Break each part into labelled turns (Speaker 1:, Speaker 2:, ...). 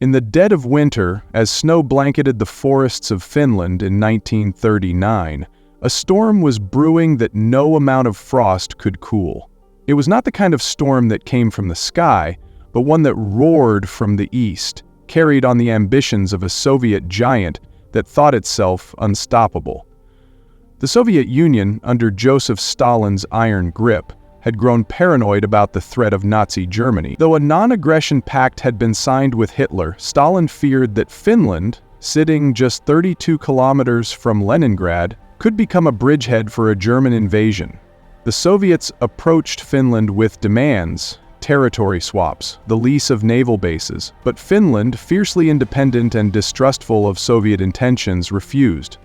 Speaker 1: In the dead of winter, as snow blanketed the forests of Finland in 1939, a storm was brewing that no amount of frost could cool. It was not the kind of storm that came from the sky, but one that roared from the east, carried on the ambitions of a Soviet giant that thought itself unstoppable. The Soviet Union, under Joseph Stalin's iron grip, had grown paranoid about the threat of Nazi Germany. Though a non-aggression pact had been signed with Hitler, Stalin feared that Finland, sitting just 32 kilometers from Leningrad, could become a bridgehead for a German invasion. The Soviets approached Finland with demands, territory swaps, the lease of naval bases, but Finland, fiercely independent and distrustful of Soviet intentions, refused.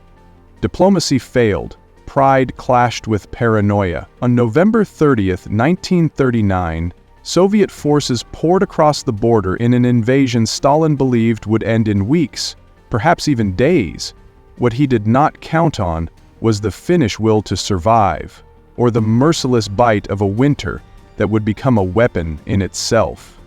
Speaker 1: Diplomacy failed. Pride clashed with paranoia. On November 30th, 1939, Soviet forces poured across the border in an invasion Stalin believed would end in weeks, perhaps even days. What he did not count on was the Finnish will to survive, or the merciless bite of a winter that would become a weapon in itself.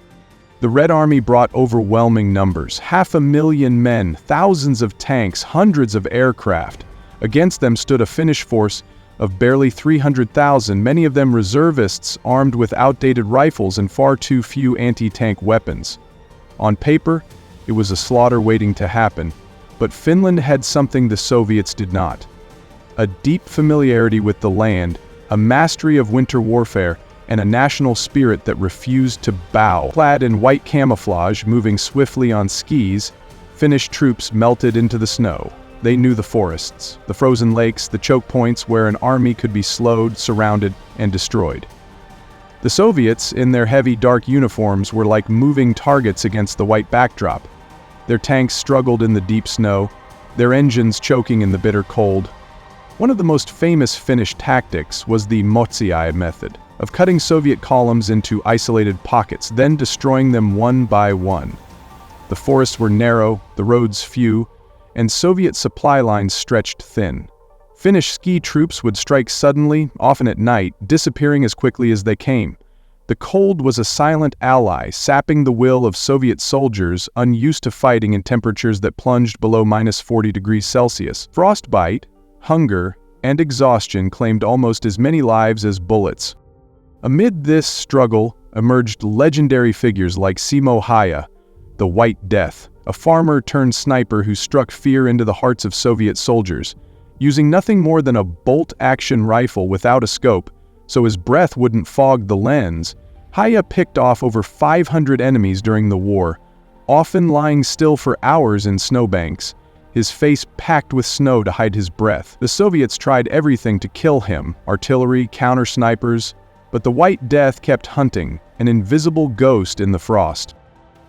Speaker 1: The Red Army brought overwhelming numbers, 500,000 men, thousands of tanks, hundreds of aircraft. Against them stood a Finnish force of barely 300,000, many of them reservists armed with outdated rifles and far too few anti-tank weapons. On paper, it was a slaughter waiting to happen, but Finland had something the Soviets did not. A deep familiarity with the land, a mastery of winter warfare, and a national spirit that refused to bow. Clad in white camouflage, moving swiftly on skis, Finnish troops melted into the snow. They knew the forests, the frozen lakes, the choke points where an army could be slowed, surrounded, and destroyed. The Soviets, in their heavy dark uniforms, were like moving targets against the white backdrop. Their tanks struggled in the deep snow, their engines choking in the bitter cold. One of the most famous Finnish tactics was the Motti method, of cutting Soviet columns into isolated pockets, then destroying them one by one. The forests were narrow, the roads few, and Soviet supply lines stretched thin. Finnish ski troops would strike suddenly, often at night, disappearing as quickly as they came. The cold was a silent ally, sapping the will of Soviet soldiers unused to fighting in temperatures that plunged below -40 degrees Celsius. Frostbite, hunger, and exhaustion claimed almost as many lives as bullets. Amid this struggle emerged legendary figures like Simo Häyhä, the White Death, a farmer turned sniper who struck fear into the hearts of Soviet soldiers, using nothing more than a bolt-action rifle without a scope, so his breath wouldn't fog the lens. Häyhä picked off over 500 enemies during the war, often lying still for hours in snowbanks, his face packed with snow to hide his breath. The Soviets tried everything to kill him, artillery, counter-snipers, but the White Death kept hunting, an invisible ghost in the frost.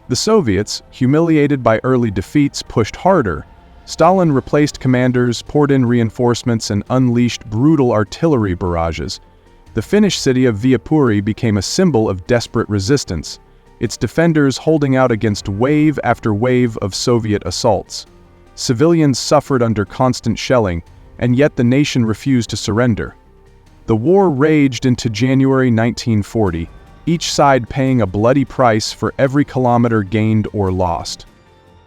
Speaker 1: The Soviets, humiliated by early defeats, pushed harder. Stalin replaced commanders, poured in reinforcements, and unleashed brutal artillery barrages. The Finnish city of Viipuri became a symbol of desperate resistance, its defenders holding out against wave after wave of Soviet assaults. Civilians suffered under constant shelling, and yet the nation refused to surrender. The war raged into January 1940, each side paying a bloody price for every kilometer gained or lost.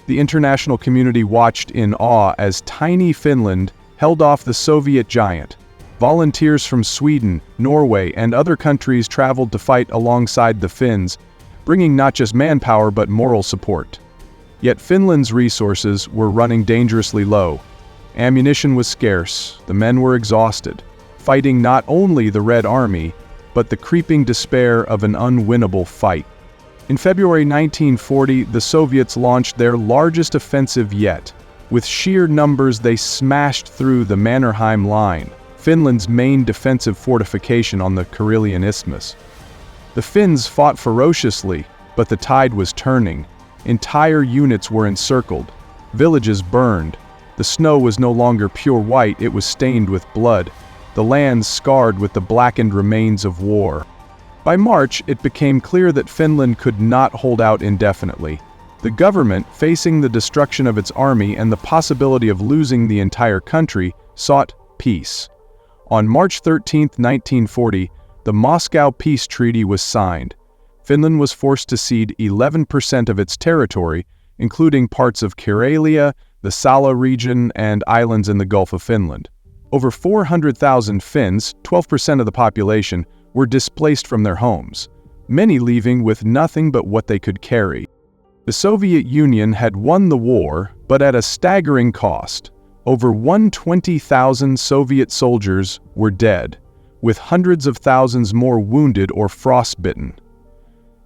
Speaker 1: The international community watched in awe as tiny Finland held off the Soviet giant. Volunteers from Sweden, Norway, and other countries traveled to fight alongside the Finns, bringing not just manpower but moral support. Yet Finland's resources were running dangerously low. Ammunition was scarce, the men were exhausted, fighting not only the Red Army, but the creeping despair of an unwinnable fight. In February 1940, the Soviets launched their largest offensive yet. With sheer numbers, they smashed through the Mannerheim Line, Finland's main defensive fortification on the Karelian Isthmus. The Finns fought ferociously, but the tide was turning. Entire units were encircled, villages burned. The snow was no longer pure white, it was stained with blood, the lands scarred with the blackened remains of war. By March, it became clear that Finland could not hold out indefinitely. The government, facing the destruction of its army and the possibility of losing the entire country, sought peace. On March 13, 1940, the Moscow Peace Treaty was signed. Finland was forced to cede 11% of its territory including parts of Karelia, the Sala region, and islands in the Gulf of Finland. Over 400,000 Finns, 12% of the population, were displaced from their homes, many leaving with nothing but what they could carry. The Soviet Union had won the war, but at a staggering cost. Over 120,000 Soviet soldiers were dead, with hundreds of thousands more wounded or frostbitten.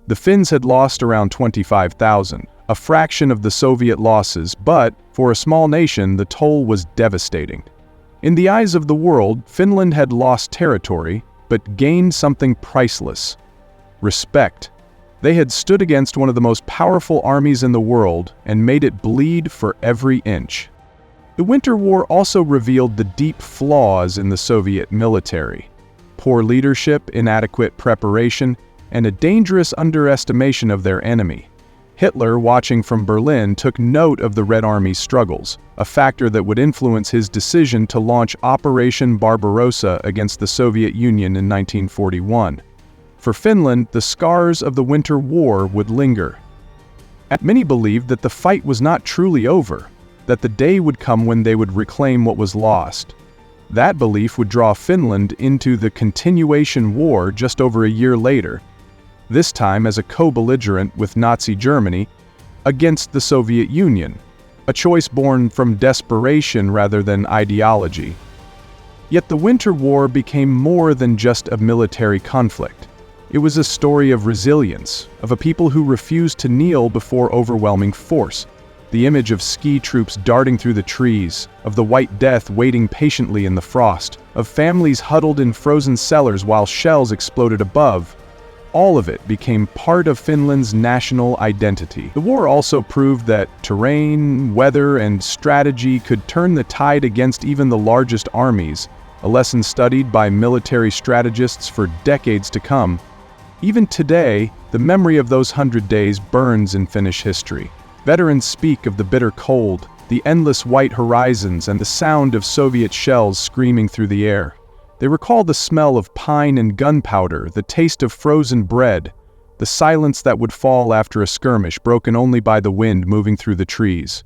Speaker 1: The Finns had lost around 25,000, a fraction of the Soviet losses, but for a small nation, the toll was devastating. In the eyes of the world, Finland had lost territory, but gained something priceless: respect. They had stood against one of the most powerful armies in the world and made it bleed for every inch. The Winter War also revealed the deep flaws in the Soviet military: poor leadership, inadequate preparation, and a dangerous underestimation of their enemy. Hitler, watching from Berlin, took note of the Red Army's struggles, a factor that would influence his decision to launch Operation Barbarossa against the Soviet Union in 1941. For Finland, the scars of the Winter War would linger. Many believed that the fight was not truly over, that the day would come when they would reclaim what was lost. That belief would draw Finland into the continuation war just over a year later, this time as a co-belligerent with Nazi Germany against the Soviet Union, a choice born from desperation rather than ideology. Yet the Winter War became more than just a military conflict. It was a story of resilience, of a people who refused to kneel before overwhelming force. The image of ski troops darting through the trees, of the White Death waiting patiently in the frost, of families huddled in frozen cellars while shells exploded above, all of it became part of Finland's national identity. The war also proved that terrain, weather, and strategy could turn the tide against even the largest armies, a lesson studied by military strategists for decades to come. Even today, the memory of those 100 days burns in Finnish history. Veterans speak of the bitter cold, the endless white horizons, and the sound of Soviet shells screaming through the air. They recall the smell of pine and gunpowder, the taste of frozen bread, the silence that would fall after a skirmish broken only by the wind moving through the trees.